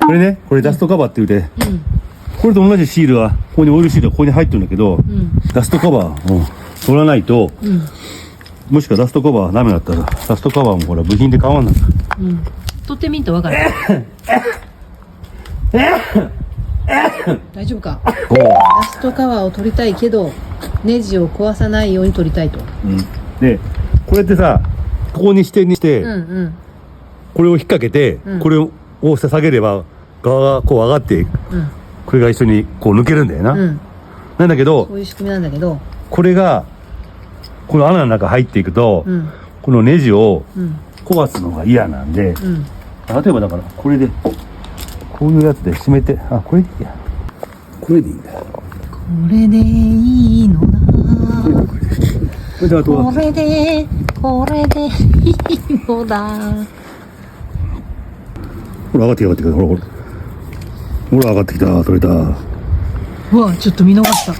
これね、これダストカバーって言うて、これと同じシールは、ここにオイルシールがここに入ってるんだけど、ダストカバーを取らないと、もしくはダストカバーダメだったら、ダストカバーもほら部品で変わんない。取ってみんと分かる。大丈夫か。ダストカバーを取りたいけど、ネジを壊さないように取りたいと。で、これってさ、ここに支点にして、これを引っ掛けて、これを下げれば、側がこう上がっていく。これが一緒にこう抜けるんだよな。なんだけど、そういう仕組みなんだけど、これが、この穴の中入っていくと、このネジを壊すのが嫌なんで、例えばだから、これで、こういうやつで締めて、あ、これでいいや。これでいいんだよ。これでいいのだ。これであとは。これでいいのだ。ほら、上がってきた、ほら、ほら。ほら、上がってきた、取れた。うわ、ちょっと見逃した。